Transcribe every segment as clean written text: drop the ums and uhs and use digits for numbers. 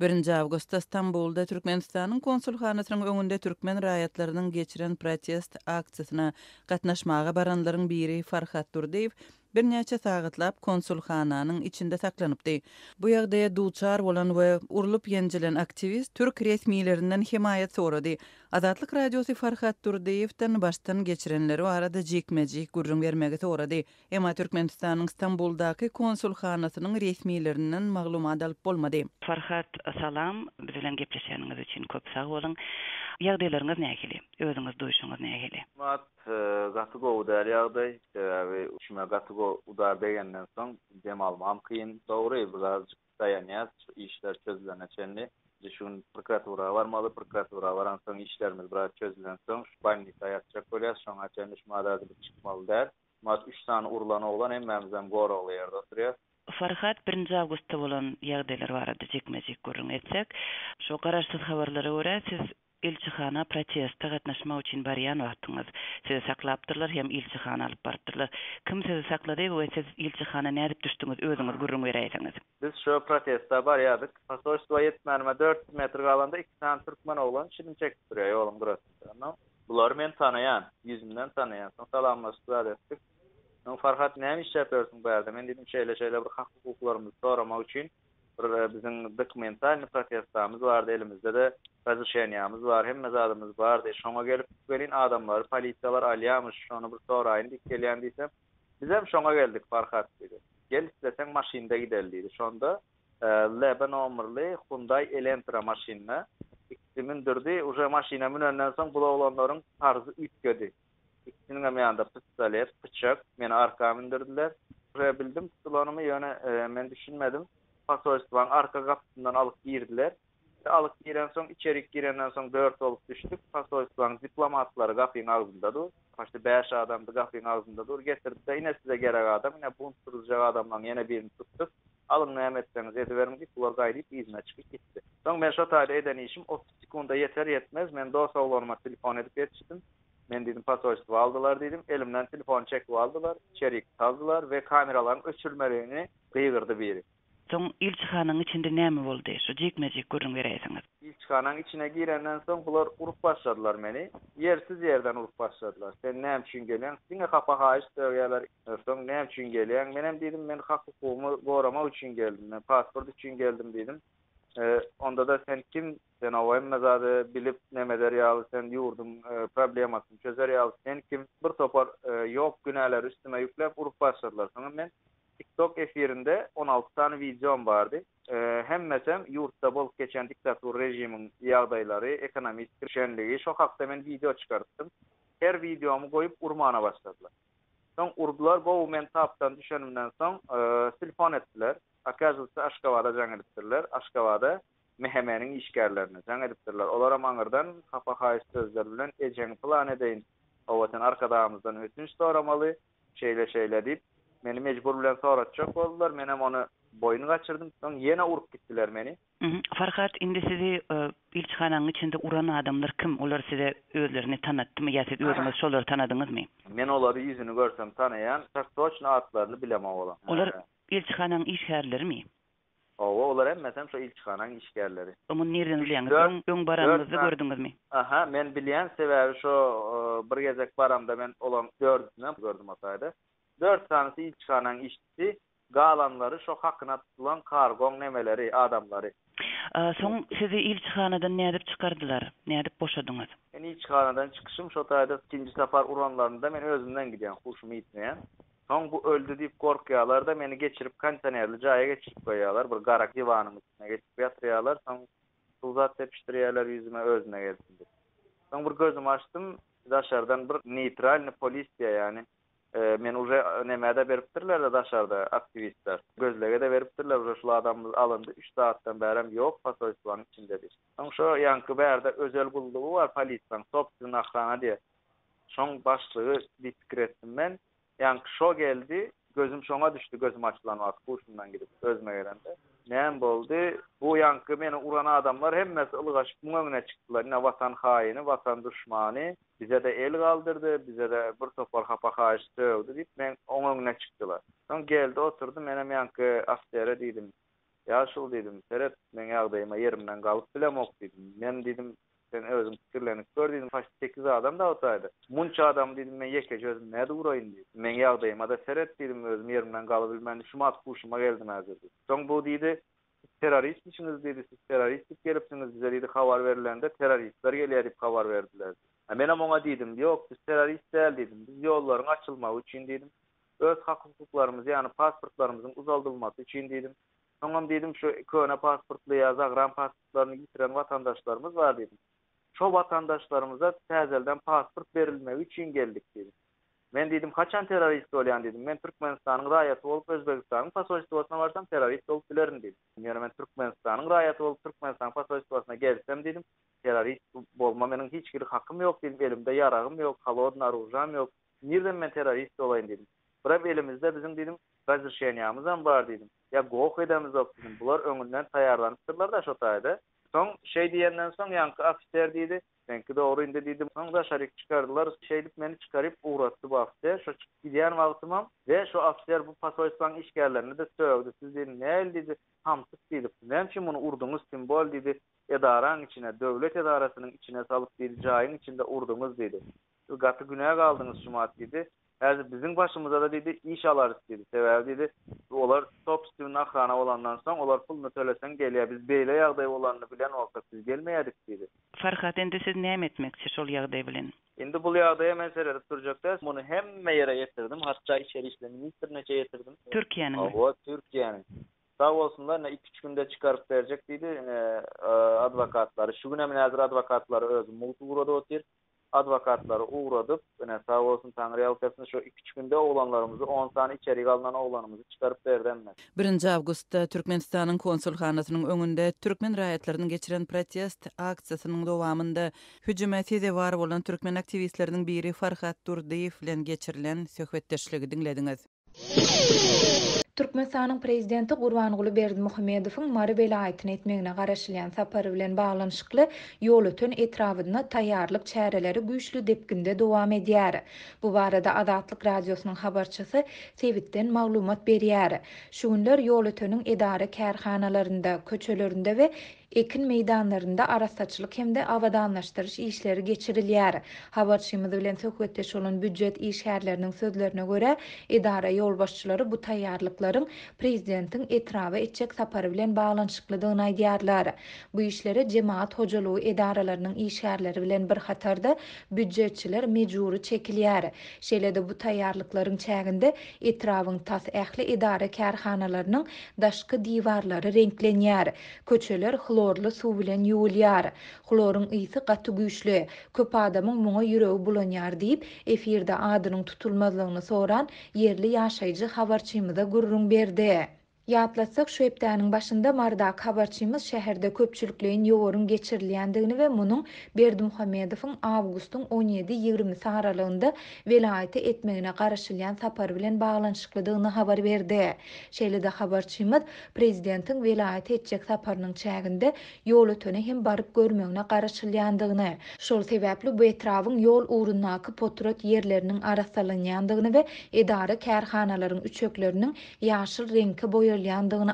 1 Awgustda İstanbulda Türkmenistanyň konsulhanasynyň öňünde türkmen raýatlarynyň geçiren protest aksiýasyna gatnaşmaga baranlaryň biri Farhat Durdiýew bir näçe sagatlap konsulhananyň içinde saklanypdy. Bu ýagdaýa duçar bolan we urulup ýenjilen aktivist türk resmiýetlerinden himayet sorady. Azatlyk radiosu Farhat Durdiýewden baştan geçirenleri arada jekmejik gurrun bermegi sorady. Emma Türkmenistanyň İstanbuldaky konsulhanasynyň resmiýetlerinden maglumat alyp bolmady. Farhat, salam. Bilen gepleşýäniňiz üçin köp sag bolun. Ýagdaýlaryňyz nähili? Özüňiz duýuşyňyz nähili? Mat gatygo udar ýagdaý, we üçme gatygo udar degenden soň dem almam kyn. Dogry, biraz daýanýas, işler çözüleneçenli. Şun prokuratura barmaly, prokuratura baran soň işlerimiz biraz çözülen soň şu bandy aýatjak bolýar, şoňa çenişmada çykmaly däl. Mat 3 sany urulany bolan hemmemizden goraly ýerde oturýar. Farhat 1 Awgustda bolan ýagdaýlar barada jekmejik gurrun etsek, şu garaşsyz habarlara görä siz ilçihana protestde gatnaşmak üçin barýan wagtyňyz sizi saklapdyrlar hem ilçihana alyp bardylar. Kim sizi saklady we siz ilçihana nädip düşdiňiz özüňiz gurrun bereýäňiz? Biz şu protestde barýardyk. Pasoştwa ýetmänime 4 metr galanda 2 tane türkmen oglan şirin çekip durýar ýolum burasynda. Bular men tanaýan, ýüzümden tanaýan. Salamlaşdylar etdik. Farhat näme iş ýapýarsyň bu ýerde? Men dedim şeýle bir hak hukuklarymyzy soramak üçin bizim dokumental protestamyz bardy elimizde de razışýanýamyz bar, hemme zadymyz bardy. Şoňa gelip gelin adamlar, polisiýalar alýarmyş, şonu bir soraýyn diýip gelýän diýsem, biz hem şoňa geldik Farhat dedi. Gel isteseň maşynda gidelim diýdi. Şonda Leben nommerli Hyundai Elantra maşyna ikisimindirdi. Uje maşyna minenden soň bu oglanlaryň tarzı ütgedi. İkisinin ýanynda pistolet, bıçak, meni arka mindirdiler. Buraya bildim, pistolonymy ýöne men düşünmedim. Pasoştwaň arka gapysyndan alyp girdiler. Alyp giren soň içeri girenden soň 4 olup düşdük. Pasoştwaň diplomatlary gapyň agzyndadyr. Başda 5 adamdy gapyň agzyndadyr. Getirdi, ine size gerek adam, ine bunu turjak adamdan ýene birini tutdyk. Alın nämetseňiz etibermik, bular gaýdyp izine çykyp gitdi. Soň men şo taýda eden işim 30 sekunda yeter yetmez. Men dost oglanyma telefon edip ýetişdim. Men dedim pasoştwa aldylar dedim. Elimden telefon çekip aldylar, içeri saldylar we kameralaryň öçürmelerini gıýgyrdy biri. Soň ilçihanyň içinde näme boldy? Şu jekmejik gurrun bereýäňiz. İlçihanyň içine girenden soň bular urup başladylar meni. Yersiz yerden urup başladylar. Sen näme üçin gelýän? Siňe hapa haýyş döwýärler. Soň näme üçin gelýän? Menem dedim men hak hukumy goramak üçin geldim. Men pasport üçin geldim dedim. Onda da sen kim? Sen awam mazady bilip nemeler ýaly sen ýurdum problemasyny çözer ýaly sen kim? Bir topar ýok günäler üstüme ýükläp urup başladylar. Soňra men TikTok efirinde 16 tane videom bardy. Hemmesem ýurtda bolup geçen diktator rejimiň ýagdaýlary, ekonomik kirşenligi şo hakda men video çykartdym. Her videomu goýup urmana başladylar. Soň urdular, bu men tapdan düşenimden soň telefon etdiler. Akazysy Aşgabada jaň edipdirler. Aşgabada mehemeniň işgärlerini jaň edipdirler. Olara maňyrdan hapa haýyş sözler bilen ejeň plan edeýin. Owatan arkadamyzdan ötünç soramaly, şeýle diýip meni mejbur bilen soratjak boldular. Men hem onu boynu gaçyrdym. Soň ýene urup gitdiler meni. Farhat, indi sizi ilçihanyň içinde uran adamlar kim? Olar size özlerini tanıtdymy ýa siz özüňiz şolary tanadyňyzmy? Men olary ýüzüni görsem tanaýan, toçna atlaryny bilemem bolam. Olar ilçihanyň işgärlerimi? Olar hemmesem şo ilçihanyň işgärleri. Onu nereden bilýäňiz? Öň baranyňyzdy gördüňizmi? Aha, men bilýän sebäbi şo bir gezek baramda men olan 4'üni gördüm ataýda. 4 tanesi ilçihanyň işçisi, galanlary şo hakyna tutulan kargon nemeleri, adamlary. Soň sizi ilçihanadan nädip çykardylar? Nädip boşadyňyz? Men ilçihanadan çykyşym şo taýda ikinji safar uranlarynda men özümden gidýän, huşumy ýitmeýän. Soň bu öldü diýip gorkýarlar da meni geçirip kontenerli jaýa geçirip goýýarlar, bir garak divanyň üstüne geçip ýatyrýarlar. Soň tuzat tepişdirýärler ýüzüme özüne gelsin diýip. Soň bir gözüm açdym, daşardan bir neutral polisiýa ýani men uje nemede beripdirler de daşarda aktivistler. Gözlege de beripdirler, uje şol adamymyz alındy 3 saatdan bärim ýok, pasoştwaň içindedir. Soň şo ýanky bärde özel gullugy bar polisiýanyň, sopsyny ahrana diýe. Şoň başlygy diskretdim men. Ýanky şo geldi, gözüm şoňa düşdü, gözüm açylan wagt kuşundan gidip özüme gelende. Näme boldy? Bu ýanky meni uran adamlar hemmesi ılgaşyp muňa çykdylar. Ine watan haýyny, watan düşmany, bize de el galdyrdy, bize de bir topar hapa haýyş döwdi diýip men oňa çykdylar. Soň geldi, oturdu, menem ýanky aftere diýdim. Ýaşul dedim, seret men ýagdaýyma yerimden galyp bilemok dedim. Men dedim, sen özüm pikirlenip gör dedim, 8 adam da otaýdy. Munça adam dedim, men ýeke gözüm näde uraýyn dedim. Men ýagdaýyma da seret dedim, özüm yerimden galyp bilmän şumat kuşuma geldim häzir. Soň bu dedi, teröristmişsiniz dedi, siz teröristlik gelipsiniz bize dedi, habar verilende teröristler gelýär diýip habar berdiler. Men oňa dedim, ýok biz terörist däl dedim, biz ýollaryň açylmagy üçin dedim, öz hakyklarymyz ýani pasportlarymyzyň uzaldyrylmasy üçin dedim. Soňam dedim, şu köne pasportly ýa zagran pasportlaryny gitiren vatandaşlarymyz bar dedim. Şo vatandaşlarymyza täzelden pasport berilmegi üçin geldik dedim. Men dedim, kaçan terörist bolýan dedim. Men Türkmenistanyň raýaty bolup Özbegistanyň pasoştwasyna barsam terörist bolup bilerim dedim. Ýani men Türkmenistanyň raýaty bolup Türkmenistanyň pasoştwasyna gelsem dedim, terörist bolma meniň hiç bir hakym ýok dedim. Elimde ýaragym ýok, halodna arujam ýok. Nirden men terörist bolaýyn dedim. Birap elimizde bizim dedim, razryşenýamyzam bar dedim. Ya goýuk edemiz ok dedim. Bular öňünden taýýarlanypdyrlar da şo taýda. Soň diýenden soň ýanky ofiser diýdi. Benki dogry indi dedim. Soň da şarik çykardylar. Şeýdip meni çykaryp uğratdy bu ofiser. Şo gidýän wagtymam we şo ofiser bu pasoştwaň işgärlerini de söwdi. Siz dedim, näl dedi? Hamsyk dedi. Näçe muny urduňuz simbol dedi. Edaraň içine, döwlet edarasynyň içine salyp dedi, jaýyň içinde urduňuz dedi. Gaty günäge aldyňız şumat dedi. Häzir bizim başymyza da dedi iş alarys dedi. Sebäbi dedi olar top üstüne ahrana bolandan soň olar pulny төлesen gelýär. Biz beýle ýagdaý bolanyny bilen wagtda biz gelmeýärdik dedi. Farhat, endi siz näme etmekçi şol ýagdaý bilen? Endi bu ýagdaýa men seredip durjakda muny hemme ýere ýetirdim. Hatda içeri işler ministrine ýetirdim. Türkiýanyň. Awa Türkiýanyň. Sağ bolsunlar, 2-3 günde çykaryp berjek diýdi adwokatlary. Şu güne men häzir adwokatlary özüm multugurada otyr. Adwokatlary uğradyp, sağ bolsun Taňry ýalkasyny şu 2-3 günde oglanlarymyzy 10 sany içeri galan oglanymyzy çykaryp berdiler. 1 awgustda Türkmenistanyň konsulxanasynyň öňünde türkmen raýatlarynyň geçiren protest aksiýasynyň dowamında hüjümetde bar bolan türkmen aktivistleriniň biri Farhat Durdiýew bilen geçirilen söhbetdeşligi diňlediňiz. Türkmenistanyň prezidenti Gurbanguly Berdimuhammedowyň Mary belaýatyny etmegine garaşylýan sapary bilen baglanyşykly ýol ötön etrawyna taýýarlyk çäreleri güýçlü depkinde dowam edýär. Bu barada Azatlyk radiosynyň habarçysy Sewitden maglumat berýär. Şu günler ýol ötöniň edara kärhanalarynda, köçelerinde we ekin meydanlarında araçsaçylyk hemde awadanlaşdyryş işleri geçirilýär. Habarçymyz bilen söhbetdeş bolan büdjet işgärleriniň sözlerine görä, edara ýolbaşçylary bu taýýarlyklaryň prezidentiň etrawy etjek sapary bilen baglanyşyklydygyny aýdýarlar. Bu işlere jemaat hojalygy edaralarynyň işgärleri bilen bir hatarda büdjetçiler mejburi çekilýär. Şeýlede bu taýýarlyklaryň çäginde etrawyň tas ähli edara kärhanalarynyň daşky diwarlary renklenýär. Köçeler klorlu suw bilen ýuwulýar. Kloryň ysy gaty güýçli. Köp adamyň muňa ýüregi bulanýar diýip efirde adynyň tutulmazlygyny soran yerli ýaşaýjy habarçymyza gurrun berdi. Ýatlatsak şu hepdäniň başynda mardak habarçymyz şäherde köpçülikleýin ýogorun geçirilýändigini we munyň Berdimuhammedowyň awgustyň 17-20 aralygynda velaýaty etmegine garaşylýan sapary bilen baglanyşyklydygyny habar berdi. Şeýlede habarçymyz prezidentiň velaýaty etjek saparynyň çäginde ýol ötöne hem baryp görmegine garaşylýandygyny, şol sebäpli bu etrawyň ýol uğrundaky potrat yerleriniň arasalanýandygyny we edara kärhanalaryň üçekleriniň ýaşyl reňki boýalýandygyny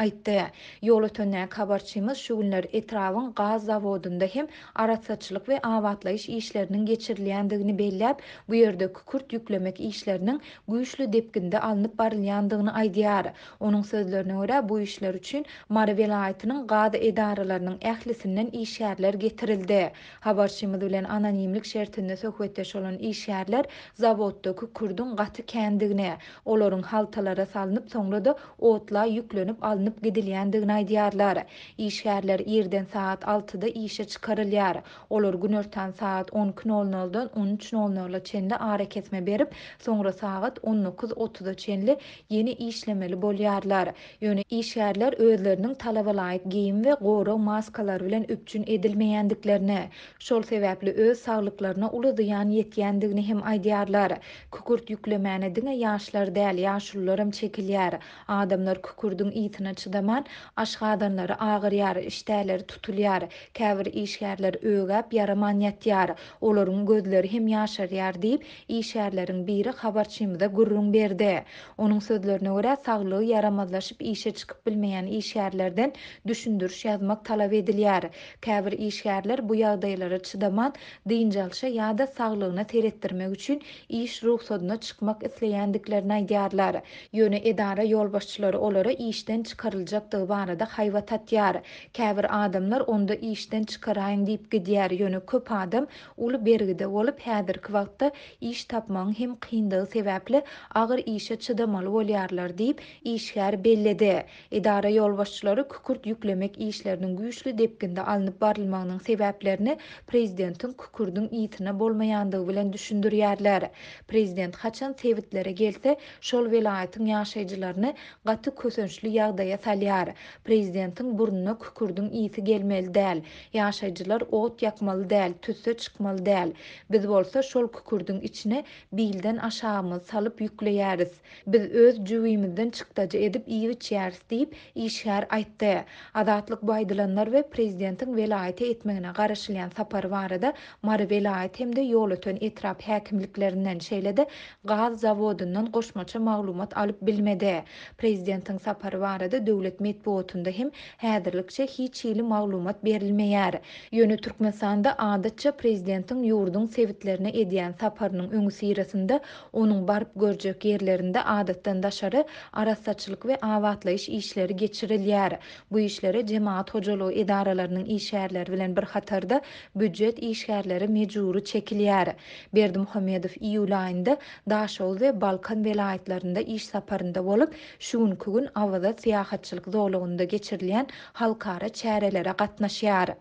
aýtdy. Ýol ötönä habarçymyz şu günler etrawyň gaz zawodunda hem araçsaçylyk we awatlaýyş işleriniň geçirilýändigini belläp, bu ýerde kükürt ýüklemek işleriniň güýçlü depkinde alınıp barylýandygyny aýdýar. Onuň sözlerine görä bu işler üçin Mary velaýatynyň gada edaralarynyň ählisinden işgärler getirildi. Habarçymyz bilen anonimlik şertinde söhbetdeş bolan işgärler zawodda kükürdiň gaty kändigine, olaryň haltalara salynıp soňra otla yüklenip alınıp gidilýändigini aýdýarlar. İşgärler ýerden saat 6-da işe çykarylýar. Olar günortan saat 12:00-dan 13:00 çenli ara kesme berip, soňra saat 19:30-da çenli ýeni işlemeli bolýarlar. Ýöne işgärler özleriniň talaba laýyk giyim we goraw maskalary bilen üpçün edilmeýändiklerini, şol sebäpli öz saglyklaryna uly zyýan ýetýändigini hem aýdýarlar. Kükürt ýüklemäne diňe ýaşlar däl, ýaşullar hem çekilýär. Adamlar kükürt kükürdüň ýitine çydaman aşgadanlary agyryar, işdäleri tutulýar, käbir işgärler ögäp yaraman ýatýar, olaryň gözleri hem ýaşarýar diýip işgärleriň biri habarçymyza gurrun berdi. Onuň sözlerine görä saglygy yaramazlaşyp işe çykyp bilmeýän işgärlerden düşündürüş ýazmak talap edilýär. Käbir işgärler bu ýagdaýlara çydaman dynjalşa ýa-da saglygyna teretdirmek üçin iş ruhsatyna çykmak isleýändiklerini aýdýarlar. Ýöne edara ýolbaşçylary olara işden çykaryljakdygy barada haýwa tatýar. Käbir adamlar onda işden çykaraýyn diýip gidýär. Ýöne köp adam uly bergide bolup häzirki wagtda iş tapmagyň hem kyndygy sebäpli agyr işe çydamaly bolýarlar diýip işgär belledi. Edara ýolbaşçylary kükürt ýüklemek işleriniň güýçli depkinde alınıp barylmagynyň sebäplerini prezidentiň kükürdüň ýitine bolmaýandygy bilen düşündirýärler. Prezident haçan sewitlere gelse şol welaýatyň ýaşaýjylaryny gaty kösençli ýagdaýa salýar. Prezidentiň burnuna kükürdüň ýiti gelmeli däl. Ýaşaýjylar ot ýakmaly däl, tüsse çykmaly däl. Biz bolsa şol kükürdüň içine bilden aşağımız salyp ýükleýäris. Biz öz jüwimizden çykdaja edip iýi içýäris diýip işgär aýtdy. Adatlyk baýdylanlar we prezidentiň welaýaty etmegine garaşylýan sapary barada Mary welaýat hemde ýol öten etrap häkimliklerinden şeýlede gaz zawodundan goşmaça maglumat alyp bilmedi. Prezidentiň sapary barada döwlet medeniýetinde hem häzirlikçe hiç ýyly maglumat berilmeýär. Ýöne Türkmenistanda adatça prezidentiň ýurduň sewitlerine edýän saparynyň öňü sirasynda onuň baryp görjek ýerlerinde adatdan daşary arasaçylyk we awatlaýyş işleri geçirilýär. Bu işlere jemaat hojalygy edaralarynyň işgärleri bilen bir hatarda büdjet işgärleri mejburi çekilýär. Berdimuhammedow iýul aýynda Daşol we Balkan welaýatlarynda iş saparynda bolup, şuňky gün awada syýahatçylyk zolugynda geçirilýän halkara çärelere gatnaşýar.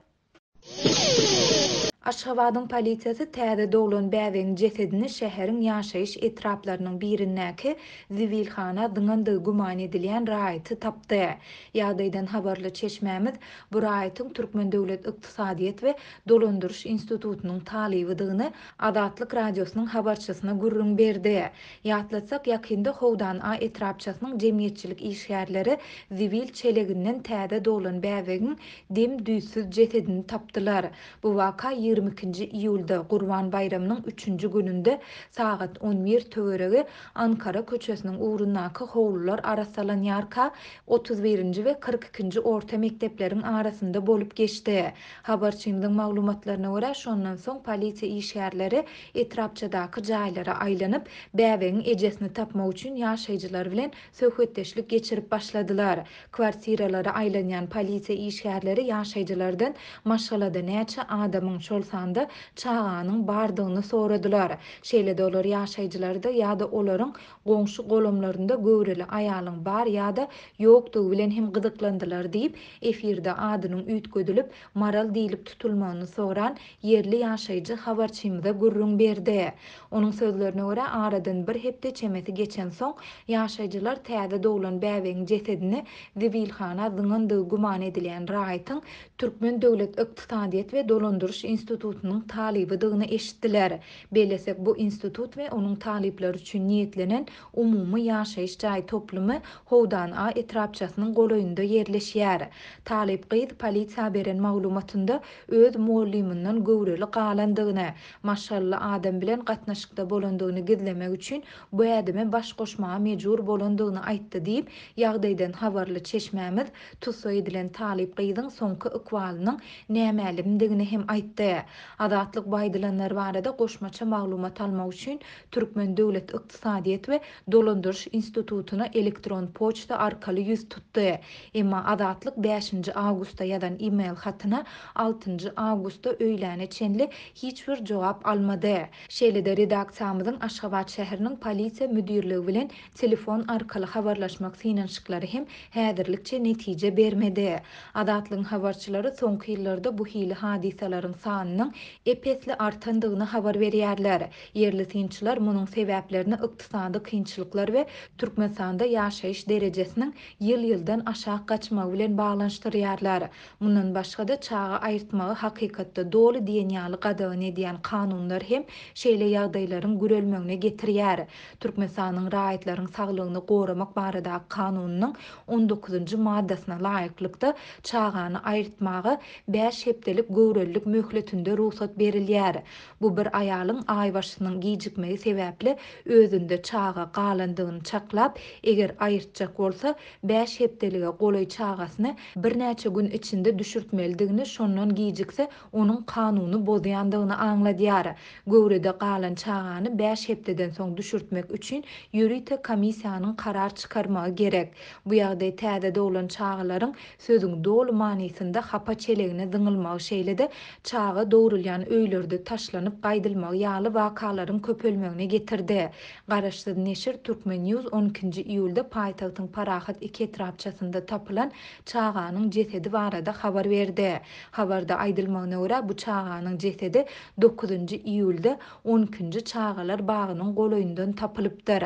Aşgabatyň polisiýasy täze doglan bäweň cesedini şäheriň ýaşaýyş etraplarynyň birindäki ziwilhana dıňandygy guman edilýän raýaty tapdy. Ýagdaýdan habarly çeşmämiz bu raýatyň Türkmen Döwlet Ykdysadyýet we Dolandyryş Institutunyň talybydygyny Adatlyk radiosynyň habarçysyna gurrun berdi. Ýatlatsak ýakynda Howdan a etrapçasynyň jemgyýetçilik işgärleri ziwil çeleginden täze doglan bäwegiň dem düýsiz cesedini tapdylar. Bu waka 22-nji iýulda Gurban bayramynyň 3-nji gününde sagat 11 töweregi Ankara köçesiniň uğrundaky howlular arasalan ýarka 31-nji we 42-nji orta mekdepleriň arasynda bolup geçdi. Habarçymyzyň maglumatlaryna görä şondan soň polisiýa işgärleri etrapçadaky jaýlara aýlanyp bäwegiň ejesini tapmak üçin ýaşaýjylar bilen söhbetdeşlik geçirip başladylar. Kwartiralary aýlanýan polisiýa işgärleri ýaşaýjylardan maşgalada näçe adamyň şol sanda çağanyň bardygyny soradylar. Şeýle-de olar ýaşaýjylarda ýa-da olaryň goňşy golamlarynda göwreli aýalyň bar ýa-da ýokdugy bilen hem gyzyklandylar diýip efirde adynyň üýtgedilip maral diýilip tutulmagyny soran yerli ýaşaýjy habarçymyza gurrun berdi. Onuň sözlerine görä aradan bir hepde çemeti geçen soň ýaşaýjylar täze doglan bäwegiň cesedini ziwilhana dıňandygy guman edilýän raýatyň Türkmen Döwlet Ykdysadyýet we Dolandyryş Institutunyň talybydygyny eşitdiler. Belesek bu institut we onuň talypları üçin niýetlenen umumy ýaşaýyş jaý toplumy Howdan a etrapçasynyň golaýynda ýerleşýär. Talyp gyz polisiýa beren maglumatynda öz muallimynyň göwreli galandygyny, maşallah adam bilen gatnaşykda bolandygyny gizlemek üçin bu adamy baş goşmaga mejbur bolandygyny aýtdy diýip ýagdaýdan habarly çeşmämiz tutsa edilen talyp gyzyň soňky ykwalynyň nämelimdigini hem aýtdy. Adatlyk baýdylanlar barada goşmaça maglumat almak üçin Türkmen Döwlet Ykdysadyýet we Dolandyryş Institututyna elektron poçta arkaly ýüz tutdy. Emma adatlyk 5-nji awgustda ýadan e-mail hatyna 6-njy awgustda öýläne çenli hiç bir jogap almady. Şeýle-de redaksiýamyzyň Aşgabat şäheriniň polisiýa müdirligi bilen telefon arkaly habarlaşmak synanşyklary hem häzirlikçe netije bermedi. Adatlyň habarçylary soňky ýyllarda bu hili hadisalaryň sanyny sanynyň epesli artandygyny habar berýärler. Yerli synçylar munyň sebäplerini ykdysady kynçylyklar we Türkmenistanda ýaşaýyş derejesiniň ýyl-ýyldan aşağı gaçmagy bilen baglanşdyrýarlar. Mundan başga da çağa aýyrtmagy hakykatda dolu diýen ýaly gadagyn edýän kanunlar hem şeýle ýagdaýlaryň gürelmegine getirýär. Türkmenistanyň raýatlaryň saglygyny goramak barada kanunyň 19-njy maddasyna laýyklykda çağany aýyrtmagy 5 hepdelik göwrellik möhletinde ruhsat berilýär. Bu bir aýalyň aý başynyň gijikmegi sebäpli özünde çağa galandygyny çaklap, eger aýyrtjak bolsa 5 hepdelige golay çağasyny bir näçe gün içinde düşürtmelidigini, şondan gijikse onuň kanuny bozýandygyny aňladýar. Göwrede galan çağany 5 hepdeden soň düşürtmek üçin ýürite komissiýanyň karar çykarmagy gerek. Bu ýagdaý täze dolan çağalaryň sözüň dolu manysynda hapa çelegine zyňylmagy şeýle-de çağa dowrulýan öýlerde taşlanyp gaýdylmagy ýaly wakalaryň köpelmegine getirdi. Garaşsyz neşir Türkmen News 12-nji iýulda paýtagtyň Parahat 2 etrapçasynda tapylan çağanyň jesedi barada habar berdi. Habarda aýdylmagyna görä bu çağanyň jesedi 9-njy iýulda 12-nji çağalar bagynyň golaýyndan tapylypdyr.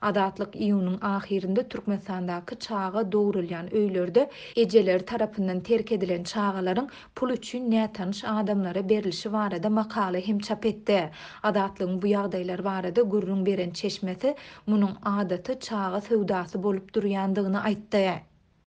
Adatlyk iýunyň ahirinde Türkmenistandaky çağa dowrulýan öýlerde ejeler tarapyndan terk edilen çağalaryň pul üçin nätanış adamlara berilişi barada makala hem çap etdi. Adatlygyň bu ýagdaýlar barada gürrüň beren çeşmesi munyň adaty çağa sowdasy bolup durýandygyny aýtdy.